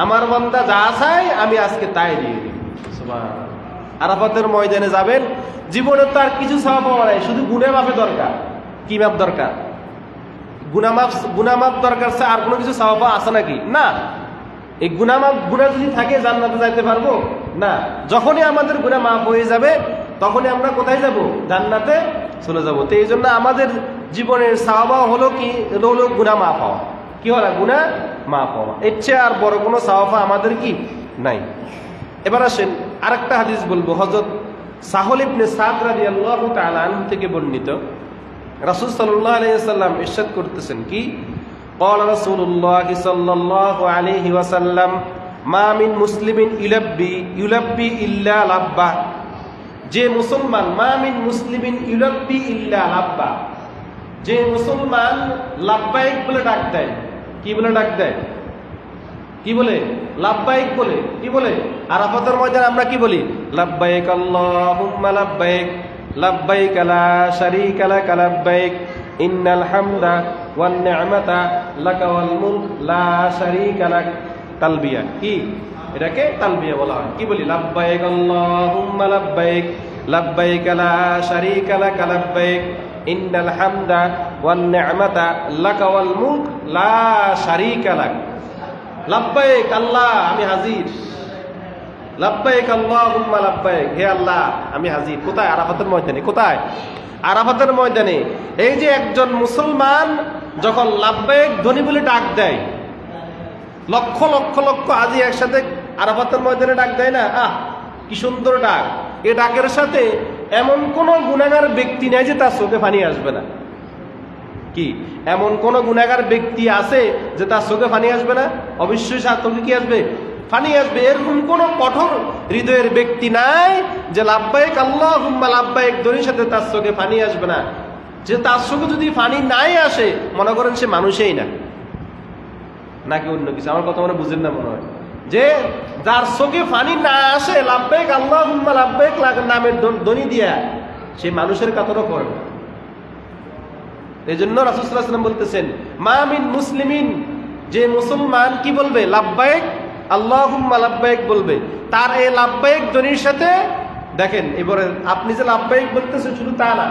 আমার বান্দা যা চায় আমি আজকে তাই দিয়ে দিই। সুবহানাল্লাহ। আরাফাতের ময়দানে যাবেন, জীবনে তার কিছু সওয়াব পাওয়া নাই, শুধু গুনাহ মাফের দরকার। কি মাফ দরকার? গুনাহ মাফ দরকার। আর কোনো কিছু সওয়াব আছে নাকি? না। এই গুনাহ যদি থাকে জান্নাতে যাইতে পারবো না। যখনই আমাদের গুনাহ মাফ হয়ে যাবে তখনই আমরা কোথায় যাব? জান্নাতে চলে যাব। তো এই জন্য আমাদের জীবনের সওয়াব হলো কি? হলো গুনাহ মাফ হওয়া। কি হলো? গুনাহ মাফ হওয়া। এর চেয়ে আর বড় কোনো সওয়াব আমাদের কি নাই। এবার আসেন আরেকটা হাদিস বলবো। হযরত সাহল ইবনে সাদ রাদিয়াল্লাহু তাআলা আনহু থেকে বর্ণিত, রাসূল সাল্লাল্লাহু আলাইহি ওয়াসাল্লাম ইরশাদ করতেছেন কি, ক্বালা রাসূলুল্লাহ সাল্লাল্লাহু আলাইহি ওয়াসাল্লাম মা মিন মুসলিমিন ইউলাব্বি ইল্লা লাব্বা। যে মুসলমান, মা মিন মুসলিমিন ইউলাব্বি ইল্লা লাব্বা, যে মুসলমান লাব্বাইক বলে ডাক দেয়। কি বলে ডাক দেয়? কি বলে? লাব্বাইক বলে। কি বলে? আরাফাতের ময়দানে আমরা কি বলি? লাব্বাইক আল্লাহুম্মা লাব্বাইক, লাব্বাইক লা শারীকা লাক লাব্বাইক, ইন্নাল হামদা ওয়ান নি'মাতা লাকা ওয়াল মুলক লা শারীকা লাক। তালবিয়া। কি? এটাকে তালবিয়া বলা হয়। কি বলি? লাব্বাইক আল্লাহুম্মা লাব্বাইক, লাব্বাইক লা শারীকা লাক লাব্বাইক, ইন্নাল হামদা ওয়ান নি'মাতা লাকা ওয়াল মুলক লা শারীকা লাক। লাব্বাইক আল্লাহ, আমি হাজির। লাব্বাইক আল্লাহুম্মা লাব্বাইক, হে আল্লাহ আমি হাজির। কোথায়? আরাফাতের ময়দানে। কোথায়? আরাফাতের ময়দানে। এই যে একজন মুসলমান যখন লাব্বাইক ধ্বনি বলে ডাক দেয়, লক্ষ লক্ষ লক্ষ হাজি একসাথে আরাফাতের ময়দানে ডাক দেয় না? কি সুন্দর ডাক! এই ডাকের সাথে এমন কোন গুনাহগার ব্যক্তি নেই যে তার চোখে পানি আসবে না। কি এমন কোন গুনাহগার ব্যক্তি আছে যে তার চোখে পানি আসবে না? অবশ্যই তার চোখে কি আসবে? পানি আসবে। এরকম কোন কঠোর হৃদয়ের ব্যক্তি নাই যে লাব্বাইক আল্লাহুম্মা লাব্বাইক ধ্বনির সাথে তার চোখে পানি আসবে না। যে তার চোখে যদি পানি নাই আসে, মনে করেন সে মানুষই না, নাকি অন্য কিছু। আমার কথা মনে বুঝেন না মনে হয়। যে যার চোখে পানি না আসে, লাব্বাইক আল্লাহুম্মা লাব্বাইক নামের ধ্বনি দিয়া, সে মানুষের কাতরও করে না। এই জন্য রাসূল সাল্লাল্লাহু আলাইহি ওয়াসাল্লাম বলতেছেন মা মিন মুসলিমিন, যে মুসলমান কি বলবে? লাব্বাইক আল্লাহুম্মা লাব্বাইক বলবে। তার এই লাব্বাইক ধ্বনির সাথে দেখেন, এবারে আপনি যে লাব্বাইক বলতেছেন শুধু তা না,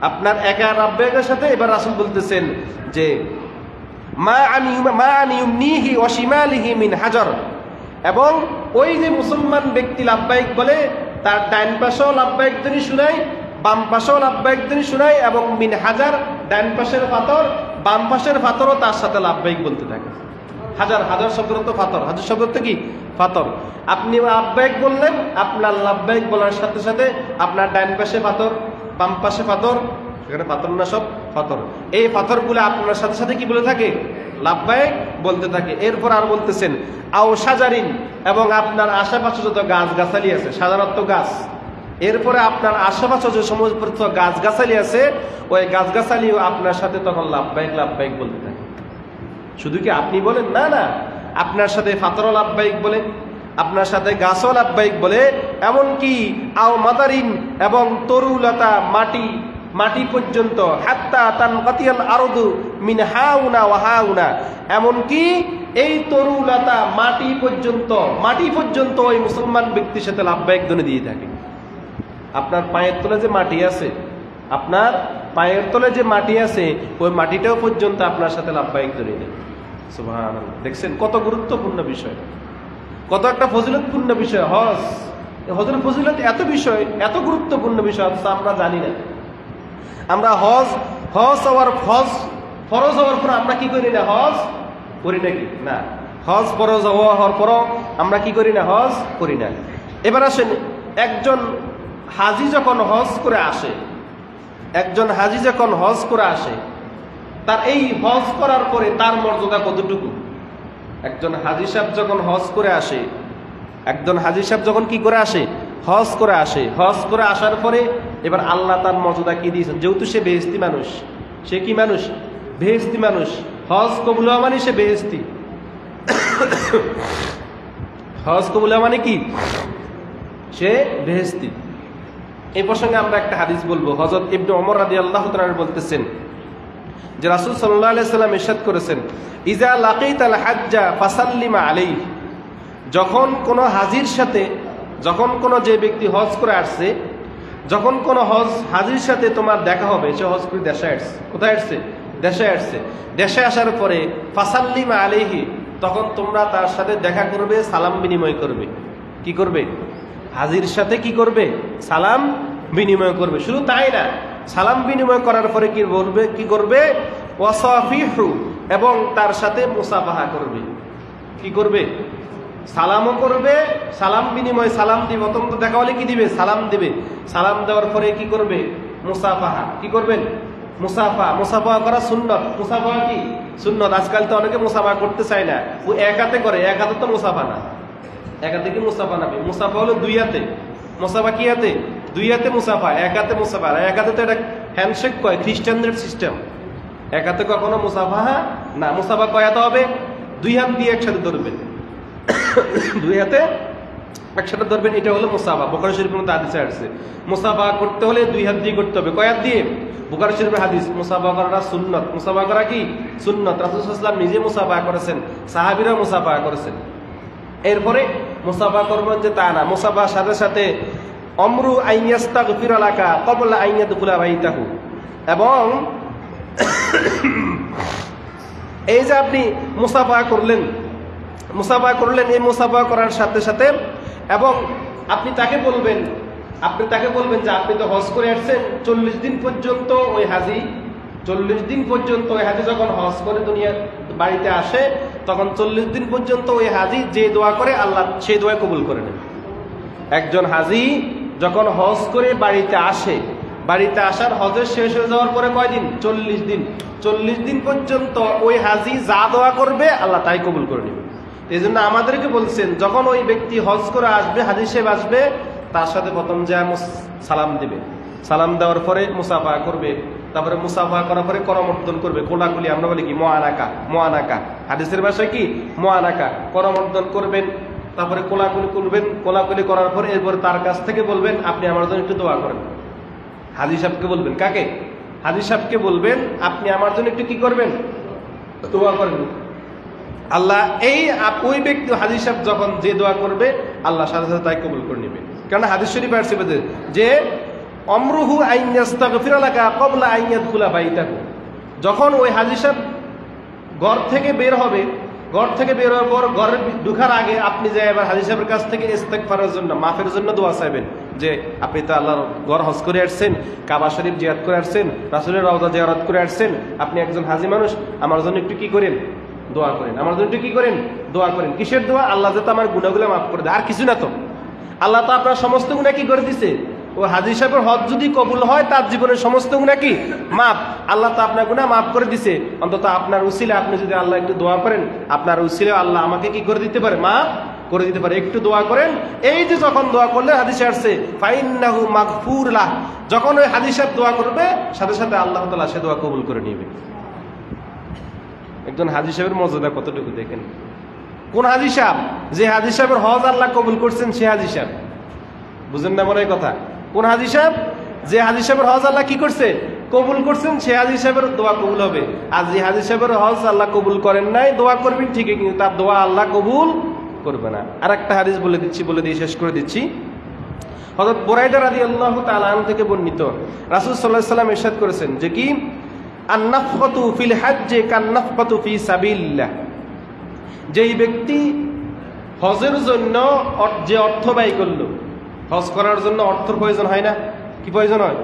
আপনার একা লাব্বাইকের সাথে এবার রাসূল বলতেছেন যে মা আন ইউমনিহি ওয়া শিমালিহি মিন হাজার, এবং ওই যে মুসলমান ব্যক্তি লাব্বাইক বলে, তার ডান পাশেও লাব্বাইক ধ্বনি শুনায়, বাম পাশেও লাব্বাইক ধ্বনি শুনায়, এবং মিন হাজার, ডান পাশের পাথর বাম পাশের পাথরও তার সাথে লাব্বাইক বলতে থাকে। হাজার, হাজার শব্দ তো পাথর, হাজার শব্দ তো কি? পাথর। আপনি লাব্বাইক বললেন, আপনার লাব্বাইক বলার সাথে সাথে আপনার ডান পাশে পাথর, বাম পাশে পাথর, সেখানে পাথর না সব পাথর, এই পাথরগুলো আপনার সাথে সাথে কি বলে থাকে? লাব্বাইক বলতে থাকে। এরপর আর বলতেছেন আও সাজারিন, এবং আপনার আশেপাশে যত গাছ গাছালি আছে, সাধারণত গাছ, এরপরে আপনার আশেপাশে যে সমস্ত গাছ গাছালি আছে, ওই গাছ গাছালিও আপনার সাথে তখন লাব্বাইক লাব্বাইক বলতে থাকে। শুধু কি আপনি বলেন? না না, আপনার সাথে পাথরও লাব্বাইক বলে, আপনার সাথে গাছও লাব্বাইক বলে, এমনকি আও মাদারিন, এবং তরুলতা মাটি পর্যন্ত, হাত্তা তানকাতিয়াল আরদু মিন হাউনা ওয়া হাউনা, এমনকি এই তরুলতা মাটি পর্যন্ত ওই মুসলমান ব্যক্তির সাথে লাব্বাইক ধ্বনি দিয়ে থাকে। আপনার পায়ের তলে যে মাটি আছে, আপনার পায়ের তলে যে মাটি আছে, ওই মাটিটাও পর্যন্ত আপনার সাথে লাব্বাইক ধ্বনি দেয়। সুবহানাল্লাহ। দেখছেন কত গুরুত্বপূর্ণ বিষয়, কত একটা ফজিলতপূর্ণ বিষয় হজ। হজের ফজিলত এত বিষয়, এত গুরুত্বপূর্ণ বিষয়, অথচ আমরা জানি না। আমরা হজ ফরজ হওয়ার পর আমরা কি করি না? হজ করি নাকি? না, হজ ফরজ হওয়ার পরও আমরা কি করি না? হজ করি না। এবার আসেন, একজন হাজি যখন হজ করে আসে, তার এই হজ করার পরে তার মর্যাদা কতটুকু? একজন হাজি সাহেব যখন হজ করে আসে, হজ করে আসার পরে এবার আল্লাহ তার মর্যাদা কি দিয়েছেন? যেহেতু সে বেহেশতি মানুষ, সে কি মানুষ? বেহেশতি মানুষ। হজ কবুল হওয়া মানে সে বেহেশতি। হজ কবুল হওয়া মানে কি? সে বেহেশতি। এই প্রসঙ্গে আমরা একটা হাদিস বলবো। হযরত ইবনে ওমর রাদিয়াল্লাহু তাআলা বলতেছেন যে রাসূল সাল্লাল্লাহু আলাইহি সাল্লাম ইরশাদ করেছেন, ইজা লাকিতাল হাজ্জা ফাসাল্লিমা আলাইহি, যখন কোনো হাজির সাথে, যখন কোনো যে ব্যক্তি হজ করে আসছে, যখন কোনো হাজির সাথে তোমার দেখা হবে, সে হজ করে দেশে আসছে। কোথায় আসছে? দেশে আসছে। দেশে আসার পরে ফাসাল্লিমা আলাইহি, তখন তোমরা তার সাথে দেখা করবে, সালাম বিনিময় করবে। কি করবে? হাজির সাথে কি করবে? সালাম বিনিময় করবে। শুধু তাই না, সালাম বিনিময় করার পরে কি করবে? ওয়াসাফিহু, এবং তার সাথে মুসাফাহা করবে। কি করবে? সালামও করবে, সালাম বিনিময় সালাম দিবে। প্রথম তো দেখা হলে কি দিবে? সালাম দিবে। সালাম দেওয়ার পরে কি করবে? মুসাফাহা। কি করবেন? মুসাফা করা সুন্নত। মুসাফা কি সুন্নত? আজকাল তো অনেকে মুসাফা করতে চায় না, ও এক হাতে করে। এক হাতে তো মুসাফা না, এক হাতে কি মুসাফা না? মুসাফা হলো দুই হাতে। মুসাফা কি হাতে? দুই হাতে মুসাফা, এক হাতে মুসাফা। এক হাতে তো এটা হ্যান্ডশেক কয়, খ্রিস্টানদের সিস্টেম। এক হাতে কখনো মুসাফা না। মুসাফা কয় হাতে হবে? দুই হাত দিয়ে একসাথে ধরবেন, দুই হাতে একসাথে ধরবেন, এটা হলো মুসাফা। বুখারী শরীফের মধ্যে হাদিসে আসছে মুসাফা করতে হলে দুই হাত দিয়ে করতে হবে। কয় হাত দিয়ে? বুখারী শরীফের হাদিস। মুসাফা করাটা সুন্নত। মুসাফা করা কি সুন্নত? রাসূল সাল্লাল্লাহু আলাইহি ওয়াসাল্লাম নিজে মুসাফা করেছেন, সাহাবীরা মুসাফা করেছেন। এরপরে মুসাফা করবেন যে তা না, মুসাফার সাথে সাথে অমরু আন ইস্তাগফিরা লাকা ক্বাবলা আন ইয়াদখুলা বাইতাহু, এবং এই যে আপনি মুসাফা করলেন, এই মুসাফা করার সাথে সাথে এবং আপনি তাকে বলবেন যে আপনি তো হজ করে আসছেন 40 দিন পর্যন্ত। ওই হাজি 40 দিন পর্যন্ত, ওই হাজি যখন হজ করে দুনিয়া বাড়িতে আসে, তখন 40 দিন পর্যন্ত ওই হাজি যে দোয়া করে আল্লাহ সেই দোয়া কবুল করে নেন। একজন হাজি যখন হজ করে বাড়িতে আসে, বাড়িতে আসার হজের শেষ হয়ে যাওয়ার পরে কয়দিন? 40 দিন। 40 দিন পর্যন্ত ওই হাজি যা দোয়া করবে আল্লাহ তাই কবুল করে নেবে। এই জন্য আমাদেরকে বলছেন, যখন ওই ব্যক্তি হজ করে আসবে, হাজি সাহেব আসবে, তার সাথে প্রথম যা সালাম দিবে। সালাম দেওয়ার পরে মুসাফা করবে। তারপরে মুসাফা করার পরে করমর্দন করবে, কোলাকুলি, আমরা বলি কি মোয়ানাকা। হাদিসের ভাষায় কি মোয়ানাকা। করমর্দন করবেন, তারপরে কোলাকুলি করবেন। কোলাকুলি করার পরে এরপর তার কাছ থেকে বলবেন আপনি আমার জন্য একটু দোয়া করেন। হাজি সাহেবকে বলবেন। কাকে? হাজি সাহেবকে বলবেন আপনি আমার জন্য একটু কি করবেন? দোয়া করেন। আল্লাহ ওই ব্যক্তি হাজি সাহেব যখন যে দোয়া করবে আল্লাহ সাথে সাথে তাই কবুল করে নেবে। কারণ হাদিস শরীফে আসছে যে অমরুহু আন ইস্তাগফিরা লাকা ক্বাবলা আন ইয়াদখুলা বাইতাহু, যখন ওই হাজি সাহেব ঘর থেকে বের হবে, ঘর থেকে বের হওয়ার পর ঘরে ঢোকার আগে আপনি যে এবার হাজি সাহেবের কাছ থেকে ইস্তেগফারের জন্য, মাফের জন্য দোয়া চাইবেন, যে আপনি তো আল্লাহর ঘর হজ করে আসছেন, কাবা শরীফ জিয়ারত করে আসছেন, রাসূলের রওজা জিয়ারত করে আসছেন, আপনি একজন হাজি মানুষ, আমার জন্য একটু কি করেন? দোয়া করেন। আমার জন্য একটু কি করেন? দোয়া করেন। কিসের দোয়া? আল্লাহ যাতে আমার গুনাহগুলো মাফ করে দেয়, আর কিছু না তো। আল্লাহ তো আপনার সমস্ত গুনাহ কি করে দিছে? ও হাজি সাহেবের হজ যদি কবুল হয়, তার জীবনের সমস্ত গুনাহ কি মাফ। আল্লাহ তো আপনার গুনাহ মাফ করে দিছে। অন্তত আপনার উসিলা আপনি যদি আল্লাহ একটু দোয়া করেন, আপনার উসিলা আল্লাহ আমাকে কি করে দিতে পারে? মাফ করে দিতে পারে। একটু দোয়া করেন। এই যে যখন দোয়া করলে হাদিসে আসছে ফাইন্নাহু মাগফুর লাহ, যখন ওই হাজি সাহেব দোয়া করবে, সাথে সাথে আল্লাহ তাআলা সে দোয়া কবুল করে নেবে। একজন হাজি সাহেবের মর্যাদা কতটুকু দেখেন। কোন হাজি সাহেব? যে হাজি সাহেবের হজ আল্লাহ কবুল করছেন সে হাজি সাহেব। বুঝেন না মনে কথা? কোন হাজি সাহেব? যে হাজি সাহেবের হজ আল্লাহ কি করছে? কবুল করছেন, সে হাজি সাহেবের দোয়া কবুল হবে। আর যে হাজি সাহেবের হজ আল্লাহ কবুল করেন নাই, দোয়া করবেন ঠিকই, কিন্তু তার দোয়া আল্লাহ কবুল করবে না। আর একটা হাদিস বলে দিয়ে শেষ করে দিচ্ছি। হযরত বুরাইদা রাদিয়াল্লাহু তাআলা আনহু থেকে বর্ণিত, রাসূল সাল্লাল্লাহু আলাইহি ওয়াসাল্লাম ইরশাদ করেছেন যে কি আন-নাফকাতু ফিল হজ্জে কান-নাফকাতু ফি সাবিলিল্লাহ, যেই ব্যক্তি হজের জন্য যে অর্থ ব্যয় করলো, হজ করার জন্য অর্থের প্রয়োজন হয় না? কি প্রয়োজন হয়?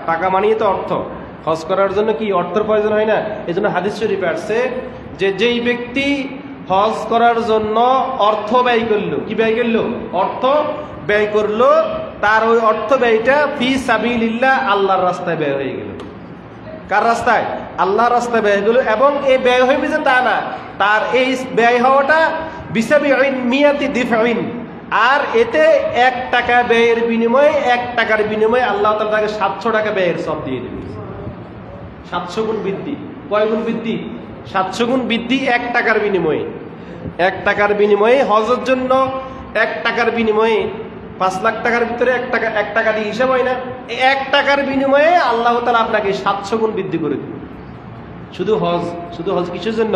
টাকা মানেই তো অর্থ। হজ করার জন্য কি অর্থের প্রয়োজন হয় না? এই জন্য হাদিস শরীফে আসছে যে যেই ব্যক্তি হজ করার জন্য অর্থ ব্যয় করলো, কি ব্যয় করলো? অর্থ ব্যয় করলো, তার ওই অর্থ ব্যয়টা ফি সাবিলিল্লাহ, আল্লাহর রাস্তায় ব্যয় হয়ে গেল। কার রাস্তায়? আল্লাহর রাস্তায় ব্যয় হলো। এবং এই ব্যয় হইবে যে তা না, তার এই ব্যয় হওয়াটা বিসাবিইন মিয়াতি দিফইন, আর এতে 1 টাকা ব্যয়ের বিনিময়ে 1 টাকার বিনিময়ে আল্লাহ তাআলা তাকে 700 টাকা ব্যয়ের সব দিয়ে দেবে। 700 গুণ বৃদ্ধি। কয় গুণ বৃদ্ধি? 700 গুণ বৃদ্ধি 1 টাকার বিনিময়ে। 1 টাকার বিনিময়ে হজের জন্য 1 টাকার বিনিময়ে 5 লাখ টাকার ভিতরে 1 টাকা দিয়ে হিসাব হয় না? 1 টাকার বিনিময়ে আল্লাহ তাআলা আপনাকে 700 গুণ বৃদ্ধি করে দেবে। শুধু হজ কিসের জন্য?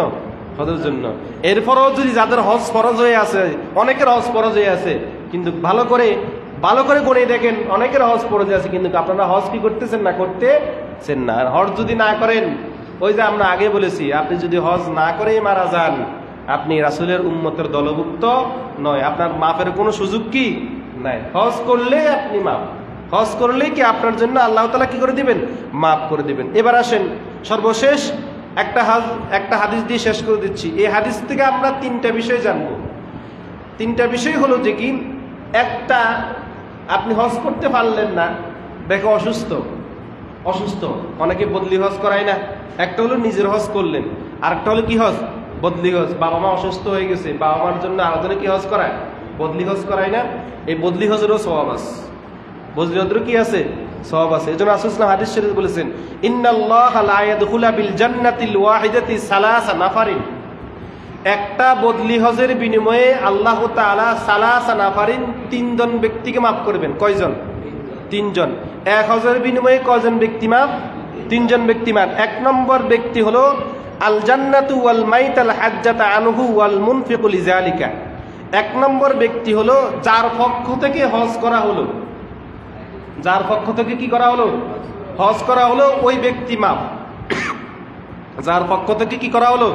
হজের জন্য। এরপরও যদি যাদের হজ ফরজ হয়ে আছে, অনেকের হজ ফরজ হয়ে আছে, কিন্তু ভালো করে গণে দেখেন, অনেকের হজ ফরজ আছে, কিন্তু আপনারা হজ কি করতেছেন না? করতেছেন না। আর হজ যদি না করেন, ওই যে আমরা আগে বলেছি, আপনি যদি হজ না করেই মারা যান, আপনি রাসূলের উম্মতের দলভুক্ত নয়, আপনার মাফের কোনো সুযোগ কি নাই। হজ করলে আপনি মাফ, হজ করলে কি আপনার জন্য আল্লাহ তাআলা কি করে দিবেন? মাফ করে দিবেন। এবার আসেন সর্বশেষ একটা হাদিস দিয়ে শেষ করে দিচ্ছি। এই হাদিস থেকে আমরা 3টা বিষয় জানবো। তিনটা বিষয় হলো যে কি, একটা, আপনি হজ করতে পারলেন না, দেখো অসুস্থ, অনেকে বদলি হজ করায় না। একটা হলো নিজের হজ করলেন, আরেকটা হলো কি হজ, বদলি হজ। বাবা মা অসুস্থ হয়ে গেছে, বাবা মার জন্য আলাদা কি হজ করায়, বদলি হজ করায় না। এই বদলি হজেরও সওয়াব আছে, বদলি হজেরও কি আছে, সওয়াব আছে। এজন্য রাসূল সাল্লাল্লাহু আলাইহি ওয়াসাল্লাম হাদিস শরীফে বলেছেন, ইন্নাল্লাহা লা ইয়াদখুলু বিল জান্নাতিল ওয়াহিদাতি সালাসা নাফারিন। একটা বদলি হজের বিনিময়ে আল্লাহ তাআলা সালাসা নাফারিন, 3 জন ব্যক্তিকে মাফ করবেন। কয়জন? 3 জন। এক হজের বিনিময়ে কয়জন ব্যক্তি মাফ? 3 জন ব্যক্তি মাফ। 1 নম্বর ব্যক্তি হলো আল জান্নাতু ওয়াল মাইতাল হাজ্জাতা আনহু ওয়াল মুনফিকু লিযালিকা। 1 নম্বর ব্যক্তি হলো যার পক্ষ থেকে হজ করা হলো, যার পক্ষ থেকে কি করা হলো, হজ করা হলো, ওই ব্যক্তি মাফ। যার পক্ষ থেকে কি করা হলো,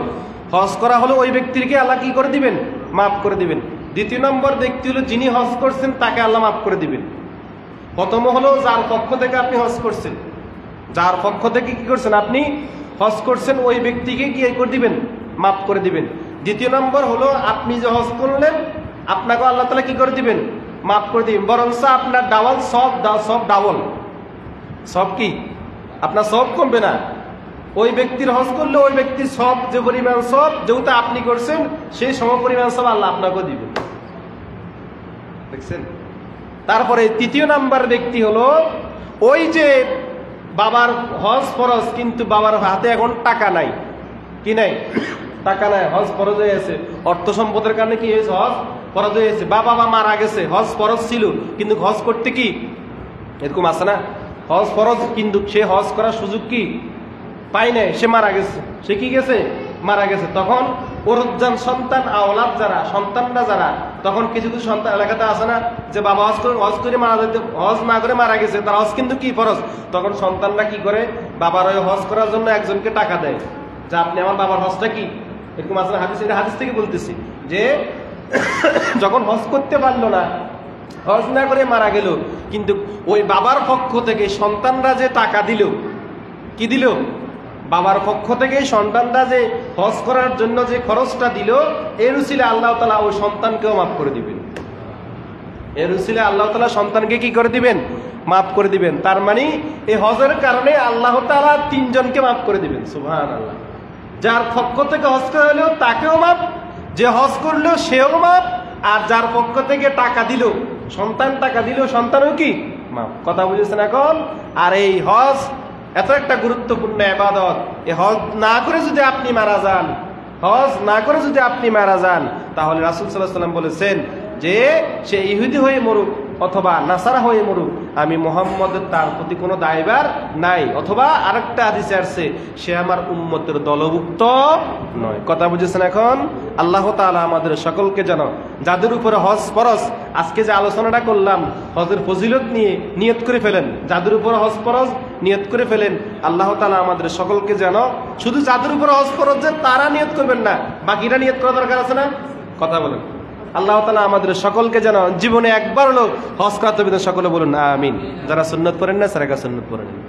হজ করা হলো, ওই ব্যক্তিকে আল্লাহ কি করে দিবেন, মাফ করে দিবেন। 2 নম্বর ব্যক্তি হলো যিনি হজ করছেন তাকে আল্লাহ মাফ করে দিবেন। প্রথম হলো যার পক্ষ থেকে আপনি হজ করছেন, যার পক্ষ থেকে কি করছেন, আপনি হজ করছেন, ওই ব্যক্তিকে কি করে দিবেন, মাফ করে দিবেন। 2 নম্বর হলো আপনি যে হজ করলেন আপনাকে আল্লাহ তাআলা কি করে দিবেন, মাফ করে দিবেন। বরঞ্চ আপনার ডাবল সব ডাবল সব, কি আপনার সব কমবে না। ওই ব্যক্তির হজ করলে ওই ব্যক্তির সব যে পরিমাণ সব যেটা আপনি করছেন সেই সম পরিমাণ সব আল্লাহ আপনাকে দিবেন, দেখছেন। তারপরে 3 নম্বর ব্যক্তি হলো ওই যে বাবার হজ ফরজ, কিন্তু বাবার হাতে এখন টাকা নাই, কি নাই, টাকা নাই, হজ ফরজ হয়ে গেছে, অর্থ সম্পদের কারণে কি হয়েছে, হজ ফরজ হয়ে গেছে। বাবা মা মারা গেছে, হজ ফরজ ছিল কিন্তু হজ করতে কি, এরকম আছে না, হজ ফরজ কিন্তু সে হজ করার সুযোগ কি পাই নাই, সে মারা গেছে, সে কি গেছে, মারা গেছে। তখন ওরুজ্জান সন্তান আওলাদ যারা, সন্তানরা যারা, তখন কিছু কিছু সন্তান এলাকাতে আছে না যে বাবা হজ করে মারা যেতে, হজ না করে মারা গেছে, তার হজ কিন্তু কি ফরজ। তখন সন্তানরা কি করে, বাবার ওই হজ করার জন্য একজনকে টাকা দেয় যে আপনি আমার বাবার হজটা কি, এরকম আছে না হাদিস, এটা হাদিস থেকে বলতেছি যে যখন হজ করতে পারলো না, হজ না করে মারা গেল, কিন্তু ওই বাবার পক্ষ থেকে সন্তানরা যে টাকা দিল, কি দিল, বাবার পক্ষ থেকে সন্তানরা যে হজ করার জন্য যে খরচটা দিল, এর উসিলে আল্লাহ তাআলা ওই সন্তানকেও মাফ করে দিবেন। এর উসিলে আল্লাহ তাআলা সন্তানকে কি করে দিবেন, মাফ করে দিবেন। তার মানে এই হজের কারণে আল্লাহ তাআলা 3 জনকে মাফ করে দিবেন, সুবহানাল্লাহ। যার পক্ষ থেকে হজ করা হলো তাকেও মাফ, যে হজ করলো সেও মাফ, আর যার পক্ষ থেকে টাকা দিল, সন্তান টাকা দিল, সন্তানও কি মাফ। কথা বুঝেছেন এখন? আর এই হজ এত একটা গুরুত্বপূর্ণ ইবাদত, এই হজ না করে যদি আপনি মারা যান, হজ না করে যদি আপনি মারা যান, তাহলে রাসূল সাল্লাল্লাহু আলাইহি ওয়াসাল্লাম বলেছেন যে সে ইহুদি হয়ে মরুক অথবা নাসারা হয়ে মরুক, আমি মুহাম্মদের তার প্রতি কোনো দায়ভার নাই। অথবা আরেকটা হাদিসে আসছে, সে আমার উম্মতের দলভুক্ত নয়। কথা বুঝেছেন এখন? আল্লাহ তাআলা আমাদের সকলকে যেন, যাদের উপরে হজ ফরজ, আজকে যে আলোচনাটা করলাম হজের ফজিলত নিয়ে, নিয়ত করে ফেলেন, যাদের উপরে হজ ফরজ নিয়ত করে ফেলেন। আল্লাহ তাআলা আমাদের সকলকে যেন, শুধু যাদের উপরে হজ ফরজ যে তারা নিয়ত করবেন না, বাকিরা নিয়ত করা দরকার আছে না? কথা বলেন। আল্লাহ তাআলা আমাদের সকলকে যেন জীবনে একবার হলো হজ করাতে হবে, সকলে বলুন আমিন। যারা সুন্নত করেন না তারা সুন্নত পড়ে নিন।